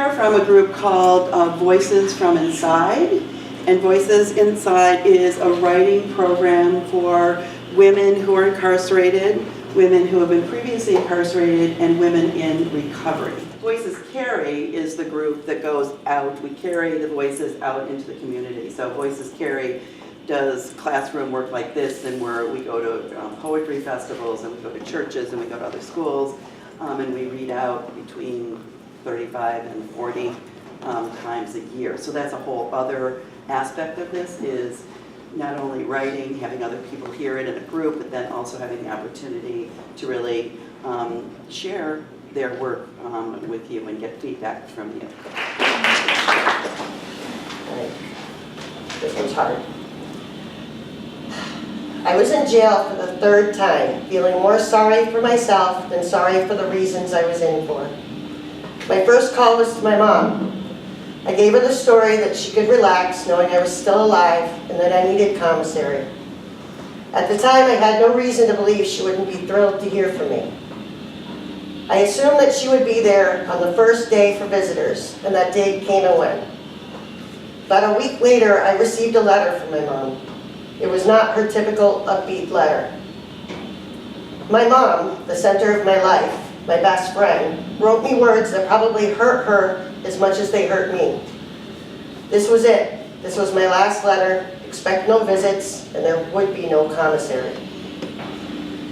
here from a group called Voices from Inside. And Voices Inside is a writing program for women who are incarcerated, women who have been previously incarcerated, and women in recovery. Voices Carry is the group that goes out. We carry the voices out into the community. So Voices Carry does classroom work like this, and where we go to poetry festivals, and we go to churches, and we go to other schools, and we read out between 35 and 40 times a year. So that's a whole other aspect of this, is not only writing, having other people hear it in a group, but then also having the opportunity to really share their work with you and get feedback from you. Right. This one's hard. I was in jail for the third time, feeling more sorry for myself than sorry for the reasons I was in for. My first call was to my mom. I gave her the story that she could relax, knowing I was still alive and that I needed commissary. At the time, I had no reason to believe she wouldn't be thrilled to hear from me. I assumed that she would be there on the first day for visitors, and that day came and went. About a week later, I received a letter from my mom. It was not her typical upbeat letter. My mom, the center of my life, my best friend, wrote me words that probably hurt her as much as they hurt me. This was it. This was my last letter. Expect no visits, and there would be no commissary.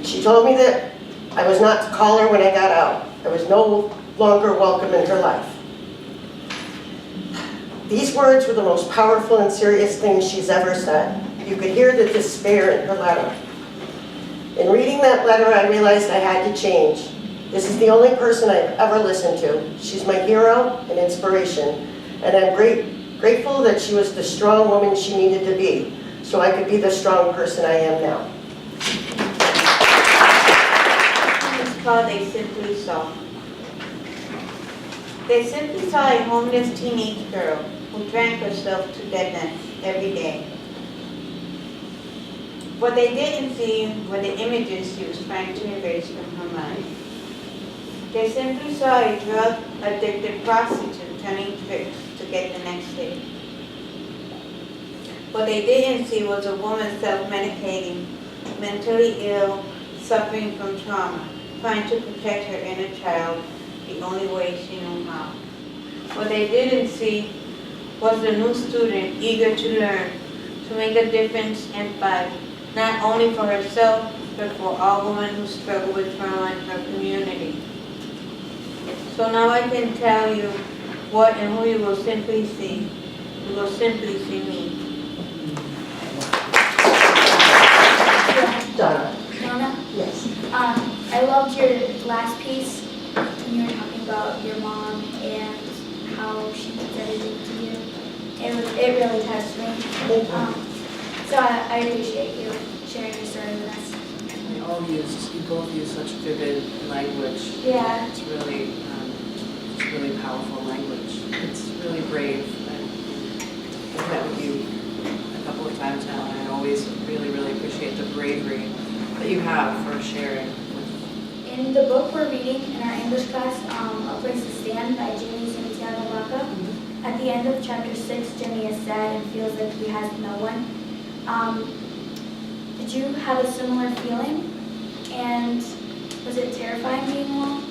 She told me that I was not to call her when I got out. I was no longer welcome in her life. These words were the most powerful and serious things she's ever said. You could hear the despair in her letter. In reading that letter, I realized I had to change. This is the only person I've ever listened to. She's my hero and inspiration, and I'm grateful that she was the strong woman she needed to be, so I could be the strong person I am now. It's called They Simply Saw. They simply saw a homeless teenage girl who drank herself to deadness every day. What they didn't see were the images she was trying to erase from her mind. They simply saw a drug-addicted prostitute turning tricks to get the next hit. What they didn't see was a woman self-medicating, mentally ill, suffering from trauma, trying to protect her inner child the only way she knew how. What they didn't see was the new student eager to learn, to make a difference and fight, not only for herself, but for all women who struggle with trauma in her community. So now I can tell you what and who you will simply see. You will simply see me. Donna. Donna? Yes. I loved your last piece when you were talking about your mom and how she means everything to you. It really touched me. Thank you. So I appreciate you sharing your story with us. You both use such vivid language. Yeah. It's really powerful language. It's really brave. I've met with you a couple of times now, and I always really, really appreciate the bravery that you have for sharing. In the book we're reading in our English class, A Place to Stand by Jimmy Santiago Baca, at the end of chapter 6, Jimmy is sad and feels like he has no one. Did you have a similar feeling? And was it terrifying being alone?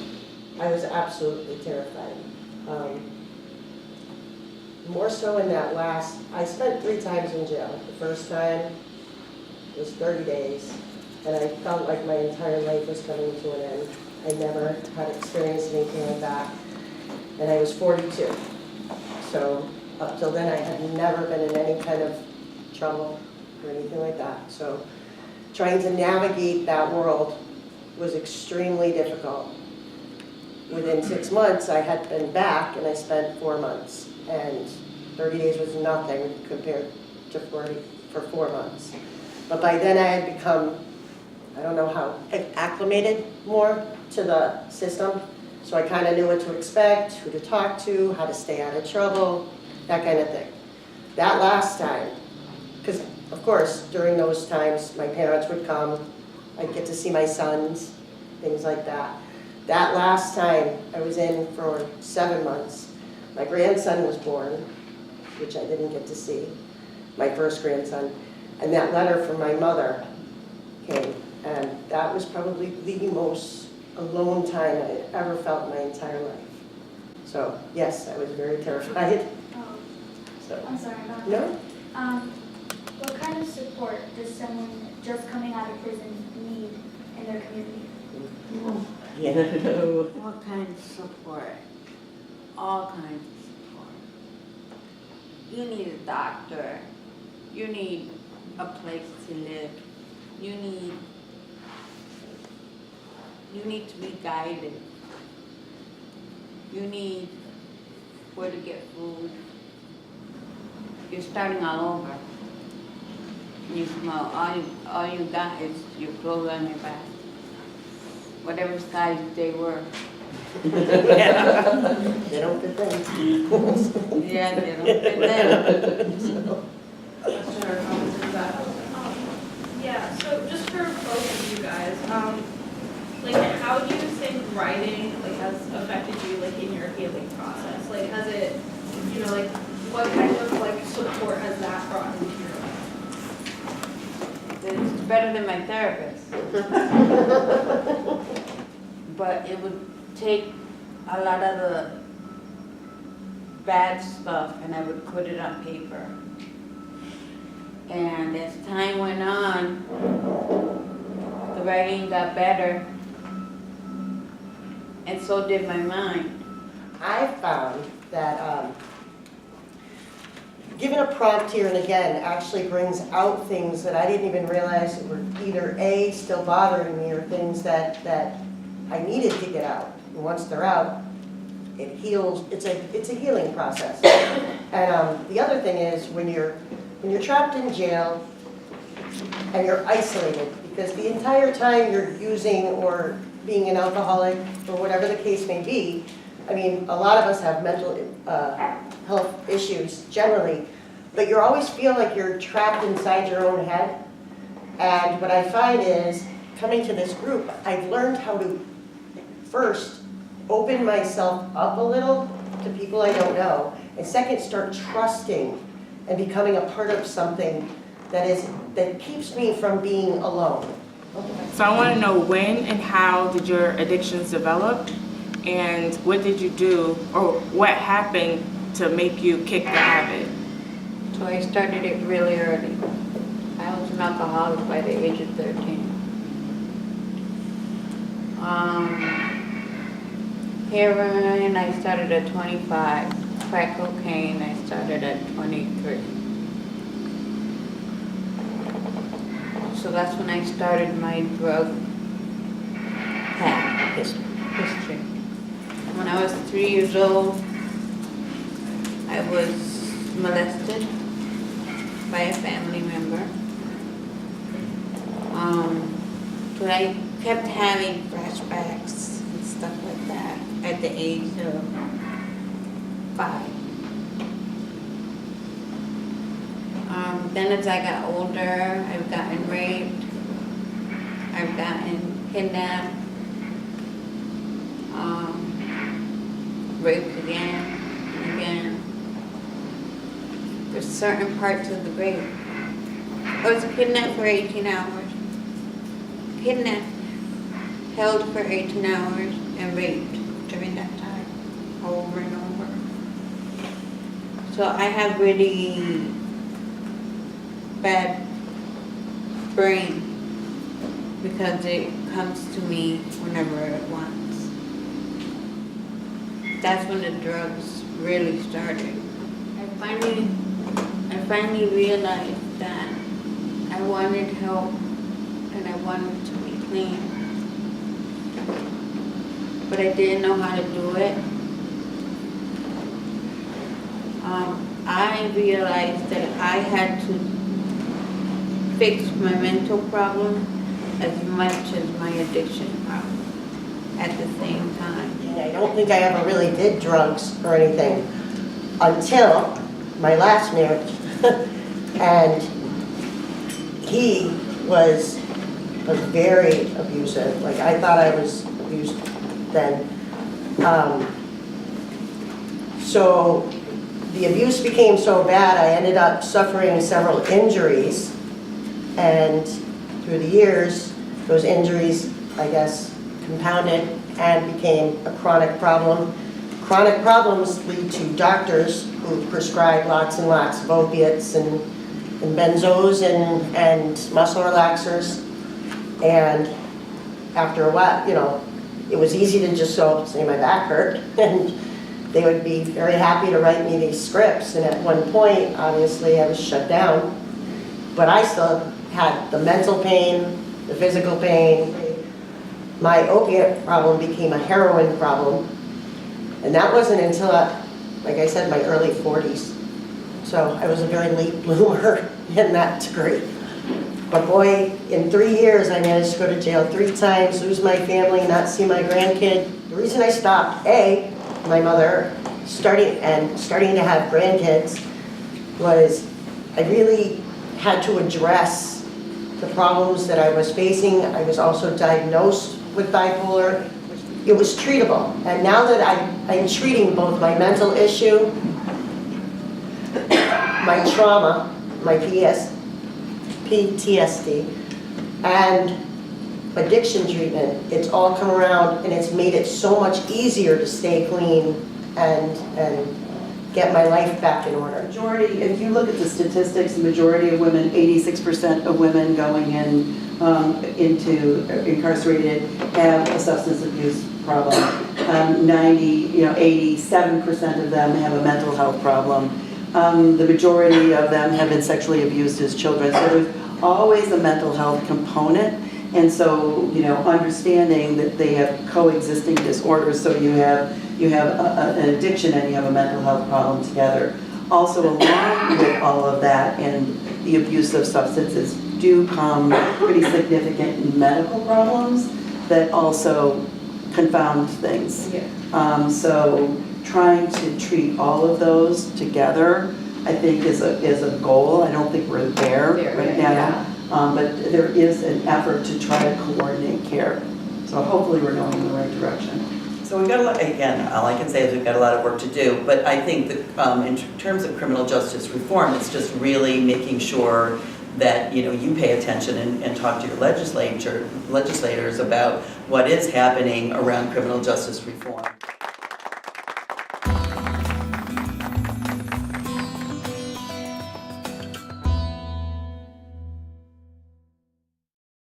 I was absolutely terrified. More so in that I spent 3 times in jail. The first time was 30 days, and I felt like my entire life was coming to an end. I never had experienced anything like that, and I was 42. So up till then, I had never been in any kind of trouble or anything like that. So trying to navigate that world was extremely difficult. Within 6 months, I had been back, and I spent 4 months. And 30 days was nothing compared to 40 for 4 months. But by then, I had become, I don't know how, acclimated more to the system. So I kind of knew what to expect, who to talk to, how to stay out of trouble, that kind of thing. That last time, because of course, during those times, my parents would come, I'd get to see my sons, things like that. That last time I was in for 7 months my grandson was born, which I didn't get to see, my first grandson, and that letter from my mother came, and that was probably the most alone time I had ever felt in my entire life. So, yes, I was very terrified. Oh, So, I'm sorry about that. no? What kind of support does someone just coming out of prison need in their community? Yeah. What kind of support? All kinds of support. You need a doctor. You need a place to live. You need to be guided. You need where to get food. You're starting all over. You smell, all you got is your clothes on your back. Whatever size they were. They don't fit them. Yeah, they don't fit them. Question or comment to that? Yeah, so just for both of you guys, like how do you think writing like has affected you like in your healing process? Like has it, you know, like what kind of like support has that brought into your life? It's better than my therapist. But it would take a lot of the bad stuff and I would put it on paper. And as time went on, the writing got better. And so did my mind. I found that given a prompt here and again actually brings out things that I didn't even realize were either A, still bothering me, or things that I needed to get out. And once they're out, it heals. It's a healing process. And the other thing is when you're trapped in jail and you're isolated, because the entire time you're using or being an alcoholic or whatever the case may be, I mean, a lot of us have mental health issues generally, but you always feel like you're trapped inside your own head. And what I find is, coming to this group, I've learned how to first open myself up a little to people I don't know, and second, start trusting and becoming a part of something that keeps me from being alone. So I want to know when and how did your addictions develop, and what did you do, or what happened to make you kick the habit? So I started it really early. I was an alcoholic by the age of 13. Heroin, I started at 25. Crack cocaine, I started at 23. So that's when I started my drug path history. When I was 3 years old, I was molested by a family member. But I kept having flashbacks and stuff like that at the age of 5. Then as I got older, I've gotten raped, I've gotten kidnapped, raped again and again. There's certain parts of the rape. I was kidnapped for 18 hours. Kidnapped, held for 18 hours, and raped during that time, over and over. So I have really bad brain because it comes to me whenever it wants. That's when the drugs really started. I finally realized that I wanted help and I wanted to be clean. But I didn't know how to do it. I realized that I had to fix my mental problem as much as my addiction problem at the same time. And I don't think I ever really did drugs or anything until my last marriage. And he was very abusive. Like, I thought I was abused then. So the abuse became so bad, I ended up suffering several injuries. And through the years, those injuries, I guess, compounded and became a chronic problem. Chronic problems lead to doctors who prescribe lots and lots of opiates and benzos and muscle relaxers. And after a while, you know, it was easy to just go, say my back hurt, and they would be very happy to write me these scripts. And at one point, obviously, I was shut down. But I still had the mental pain, the physical pain. My opiate problem became a heroin problem. And that wasn't until, like I said, my early 40s. So I was a very late bloomer in that degree. But boy, in 3 years, I managed to go to jail 3 times, lose my family, not see my grandkid. The reason I stopped, A, my mother starting to have grandkids, was I really had to address the problems that I was facing. I was also diagnosed with bipolar. It was treatable. And now that I'm treating both my mental issue, my trauma, my PTSD, and addiction treatment, it's all come around and it's made it so much easier to stay clean and get my life back in order. Majority, if you look at the statistics, the majority of women, 86% of women going into incarcerated have a substance abuse problem. 87% of them have a mental health problem. The majority of them have been sexually abused as children. So there's always a mental health component. And so, you know, understanding that they have coexisting disorders, so you have an addiction and you have a mental health problem together. Also, along with all of that and the abuse of substances do come pretty significant medical problems that also confound things. So trying to treat all of those together, I think, is a goal. I don't think we're there right now. But there is an effort to try to coordinate care. So hopefully we're going in the right direction. So we've got a lot, again, all I can say is we've got a lot of work to do, but I think that in terms of criminal justice reform, it's just really making sure that, you know, you pay attention and talk to your legislators about what is happening around criminal justice reform.